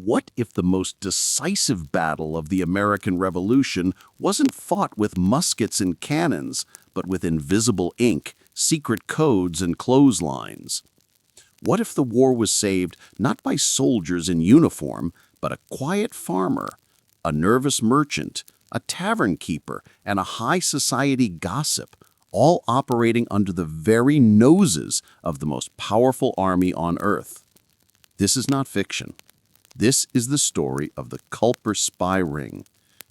What if the most decisive battle of the American Revolution wasn't fought with muskets and cannons, but with invisible ink, secret codes, and clotheslines? What if the war was saved not by soldiers in uniform, but a quiet farmer, a nervous merchant, a tavern keeper, and a high society gossip, all operating under the very noses of the most powerful army on earth? This is not fiction. This is the story of the Culper Spy Ring,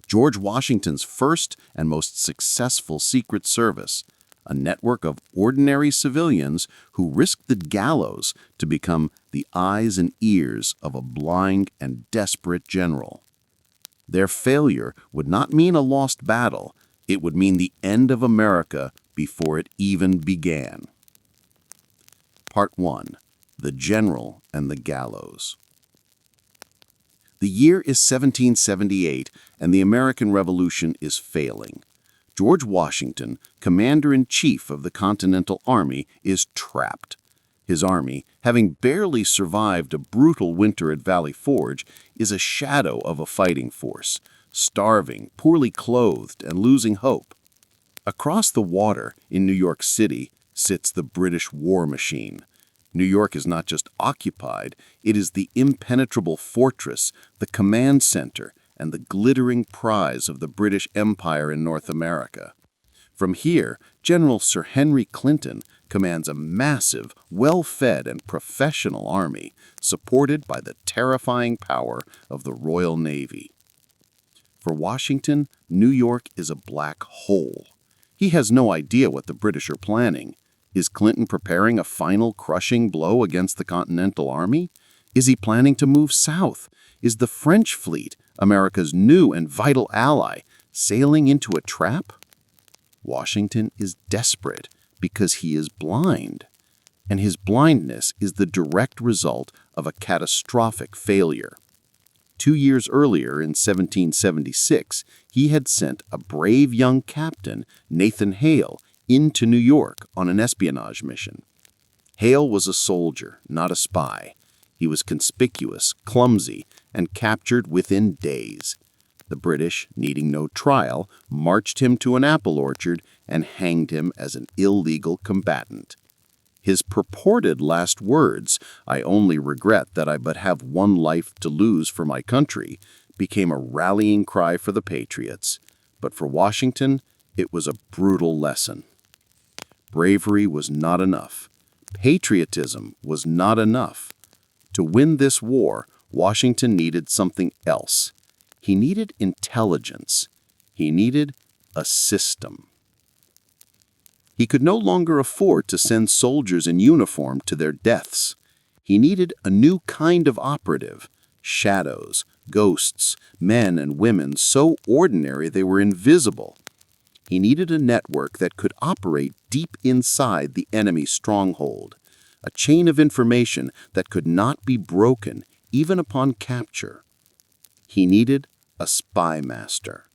George Washington's first and most successful secret service, a network of ordinary civilians who risked the gallows to become the eyes and ears of a blind and desperate general. Their failure would not mean a lost battle, it would mean the end of America before it even began. Part 1. The General and the Gallows. The year is 1778, and the American Revolution is failing. George Washington, commander-in-chief of the Continental Army, is trapped. His army, having barely survived a brutal winter at Valley Forge, is a shadow of a fighting force, starving, poorly clothed, and losing hope. Across the water in New York City sits the British war machine. New York is not just occupied, it is the impenetrable fortress, the command center, and the glittering prize of the British Empire in North America. From here, General Sir Henry Clinton commands a massive, well-fed, and professional army, supported by the terrifying power of the Royal Navy. For Washington, New York is a black hole. He has no idea what the British are planning. Is Clinton preparing a final crushing blow against the Continental Army? Is he planning to move south? Is the French fleet, America's new and vital ally, sailing into a trap? Washington is desperate because he is blind, and his blindness is the direct result of a catastrophic failure. 2 years earlier, in 1776, he had sent a brave young captain, Nathan Hale, into New York on an espionage mission. Hale was a soldier, not a spy. He was conspicuous, clumsy, and captured within days. The British, needing no trial, marched him to an apple orchard and hanged him as an illegal combatant. His purported last words, "I only regret that I but have one life to lose for my country," became a rallying cry for the patriots. But for Washington, it was a brutal lesson. Bravery was not enough. Patriotism was not enough. To win this war, Washington needed something else. He needed intelligence. He needed a system. He could no longer afford to send soldiers in uniform to their deaths. He needed a new kind of operative, shadows, ghosts, men and women so ordinary they were invisible. He needed a network that could operate deep inside the enemy's stronghold, a chain of information that could not be broken even upon capture. He needed a spy master.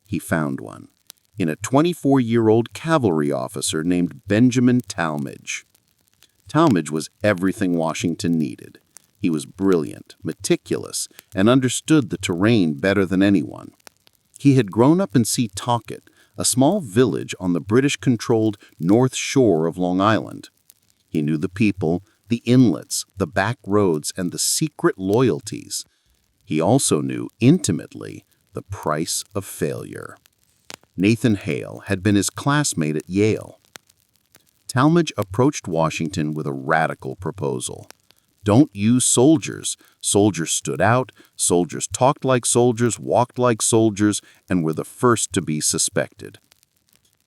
He found one in a 24-year-old cavalry officer named Benjamin Talmadge. Talmadge was everything Washington needed. He was brilliant, meticulous, and understood the terrain better than anyone. He had grown up in Seatucket, a small village on the British-controlled North Shore of Long Island. He knew the people, the inlets, the back roads, and the secret loyalties. He also knew intimately the price of failure. Nathan Hale had been his classmate at Yale. Talmadge approached Washington with a radical proposal. Don't use soldiers. Soldiers stood out, soldiers talked like soldiers, walked like soldiers, and were the first to be suspected.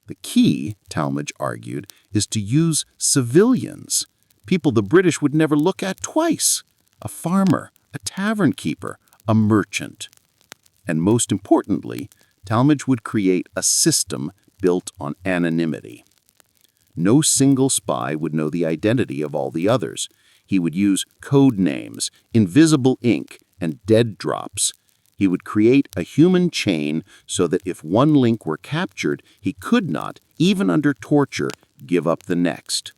The key, Talmadge argued, is to use civilians, people the British would never look at twice. A farmer, a tavern keeper, a merchant. And most importantly, Talmadge would create a system built on anonymity. No single spy would know the identity of all the others. He would use code names, invisible ink, and dead drops. He would create a human chain so that if one link were captured, he could not, even under torture, give up the next.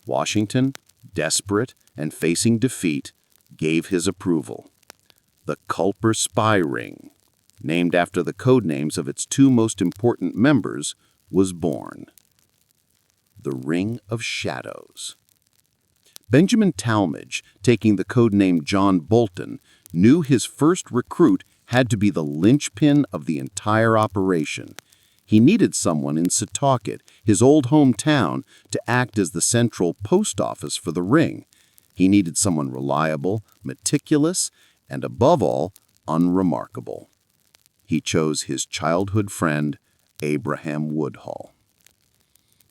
Washington, desperate and facing defeat, gave his approval. The Culper Spy Ring, named after the code names of its two most important members, was born. The Ring of Shadows. Benjamin Talmadge, taking the code name John Bolton, knew his first recruit had to be the linchpin of the entire operation. He needed someone in Setauket, his old hometown, to act as the central post office for the ring. He needed someone reliable, meticulous, and above all, unremarkable. He chose his childhood friend, Abraham Woodhull.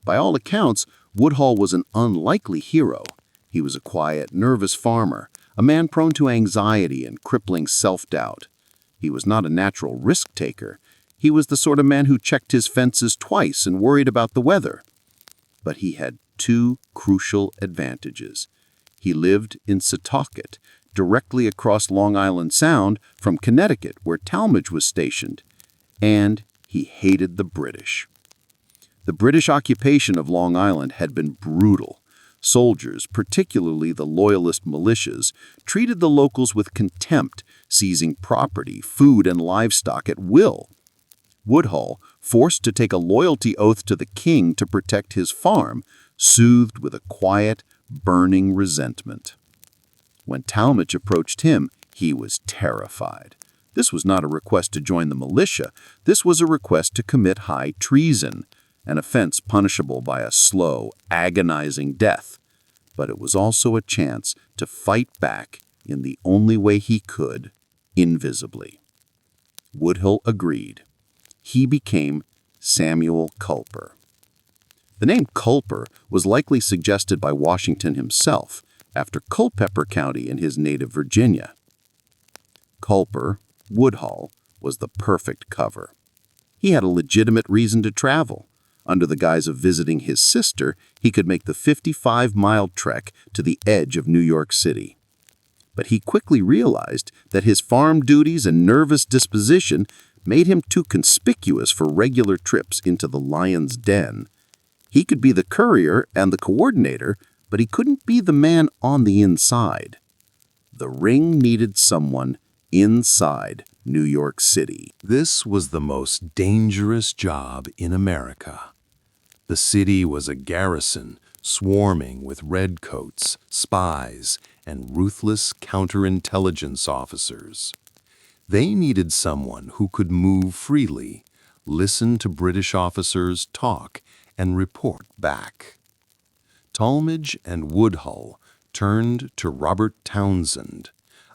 By all accounts, Woodhull was an unlikely hero. He was a quiet, nervous farmer, a man prone to anxiety and crippling self-doubt. He was not a natural risk-taker. He was the sort of man who checked his fences twice and worried about the weather. But he had two crucial advantages. He lived in Setauket, directly across Long Island Sound from Connecticut, where Talmadge was stationed. And he hated the British. The British occupation of Long Island had been brutal. Soldiers, particularly the Loyalist militias, treated the locals with contempt, seizing property, food, and livestock at will. Woodhull, forced to take a loyalty oath to the king to protect his farm, soothed with a quiet, burning resentment. When Talmadge approached him, he was terrified. This was not a request to join the militia. This was a request to commit high treason, an offense punishable by a slow, agonizing death. But it was also a chance to fight back in the only way he could, invisibly. Woodhull agreed. He became Samuel Culper. The name Culper was likely suggested by Washington himself, after Culpeper County in his native Virginia. Culper, Woodhull, was the perfect cover. He had a legitimate reason to travel. Under the guise of visiting his sister, he could make the 55-mile trek to the edge of New York City. But he quickly realized that his farm duties and nervous disposition made him too conspicuous for regular trips into the lion's den. He could be the courier and the coordinator, but he couldn't be the man on the inside. The ring needed someone inside New York City. This was the most dangerous job in America. The city was a garrison swarming with redcoats, spies, and ruthless counterintelligence officers. They needed someone who could move freely, listen to British officers talk, and report back. Talmadge and Woodhull turned to Robert Townsend,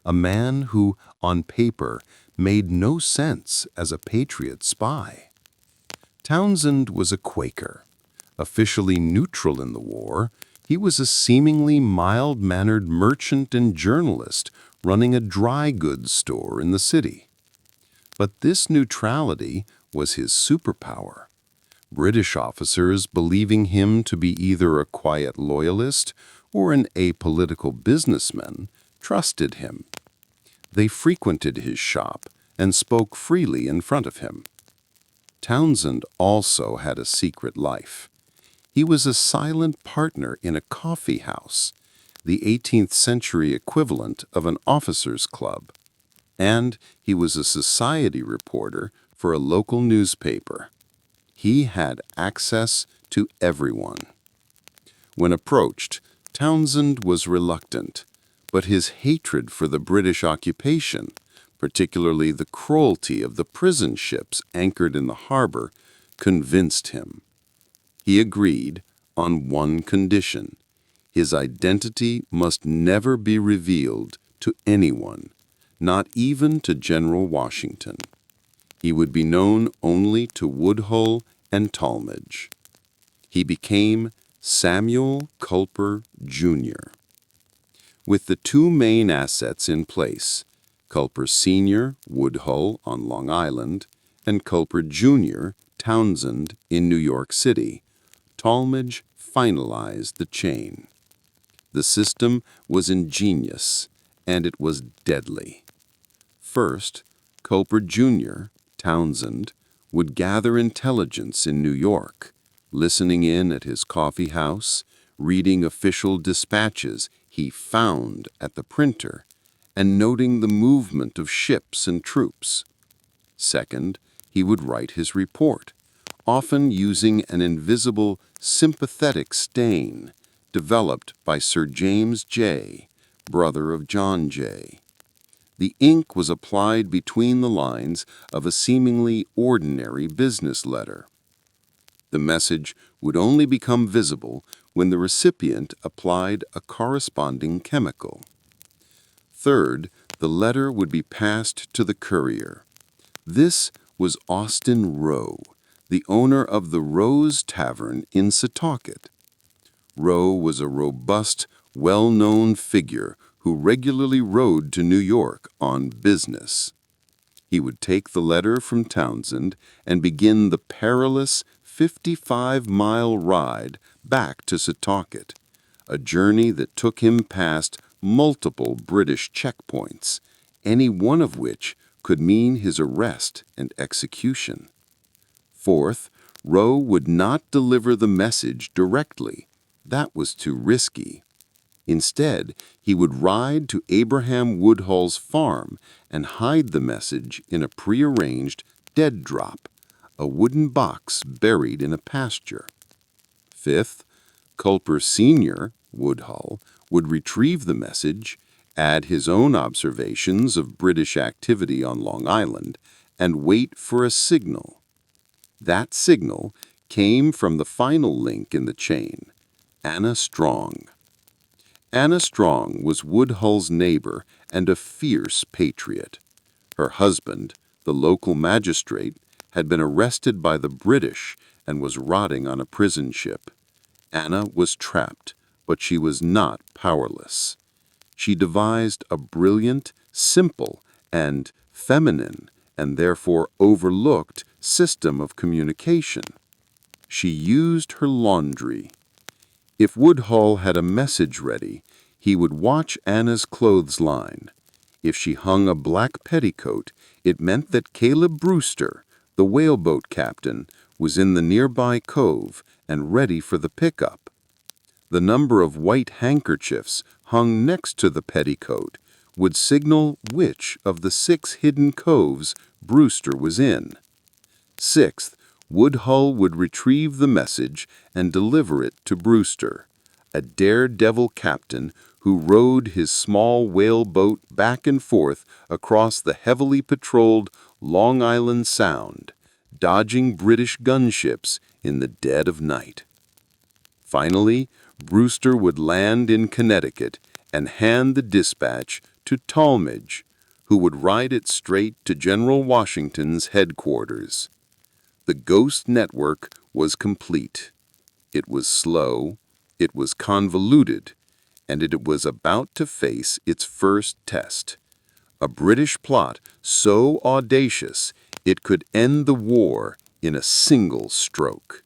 a man who, on paper, made no sense as a patriot spy. Townsend was a Quaker. Officially neutral in the war, he was a seemingly mild-mannered merchant and journalist running a dry goods store in the city. But this neutrality was his superpower. British officers, believing him to be either a quiet loyalist or an apolitical businessman, trusted him. They frequented his shop and spoke freely in front of him. Townsend also had a secret life. He was a silent partner in a coffee house, the 18th century equivalent of an officers' club. And he was a society reporter for a local newspaper. He had access to everyone. When approached, Townsend was reluctant, but his hatred for the British occupation, particularly the cruelty of the prison ships anchored in the harbor, convinced him. He agreed on one condition: his identity must never be revealed to anyone, not even to General Washington. He would be known only to Woodhull and Talmadge. He became Samuel Culper, Jr. With the two main assets in place, Culper Sr., Woodhull on Long Island, and Culper Jr., Townsend in New York City, Talmadge finalized the chain. The system was ingenious, and it was deadly. First, Culper Jr., Townsend, would gather intelligence in New York, listening in at his coffee house, reading official dispatches he found at the printer, and noting the movement of ships and troops. Second, he would write his report, often using an invisible, sympathetic stain developed by Sir James J., brother of John J. The ink was applied between the lines of a seemingly ordinary business letter. The message would only become visible when the recipient applied a corresponding chemical. Third, the letter would be passed to the courier. This was Austin Rowe, the owner of the Rose Tavern in Setauket. Rowe was a robust, well-known figure who regularly rode to New York on business. He would take the letter from Townsend and begin the perilous 55-mile ride back to Setauket, a journey that took him past multiple British checkpoints, any one of which could mean his arrest and execution. Fourth, Rowe would not deliver the message directly. That was too risky. Instead, he would ride to Abraham Woodhull's farm and hide the message in a prearranged dead drop, a wooden box buried in a pasture. Fifth, Culper Sr., Woodhull, would retrieve the message, add his own observations of British activity on Long Island, and wait for a signal. That signal came from the final link in the chain, Anna Strong. Anna Strong was Woodhull's neighbor and a fierce patriot. Her husband, the local magistrate, had been arrested by the British and was rotting on a prison ship. Anna was trapped, but she was not powerless. She devised a brilliant, simple, and feminine, and therefore overlooked system of communication. She used her laundry. If Woodhull had a message ready, he would watch Anna's clothes line. If she hung a black petticoat, it meant that Caleb Brewster, the whaleboat captain, was in the nearby cove and ready for the pickup. The number of white handkerchiefs hung next to the petticoat would signal which of the 6 hidden coves Brewster was in. Sixth, Woodhull would retrieve the message and deliver it to Brewster, a daredevil captain who rowed his small whaleboat back and forth across the heavily patrolled Long Island Sound, dodging British gunships in the dead of night. Finally, Brewster would land in Connecticut and hand the dispatch to Talmadge, who would ride it straight to General Washington's headquarters. The ghost network was complete. It was slow, it was convoluted, and it was about to face its first test. A British plot so audacious it could end the war in a single stroke.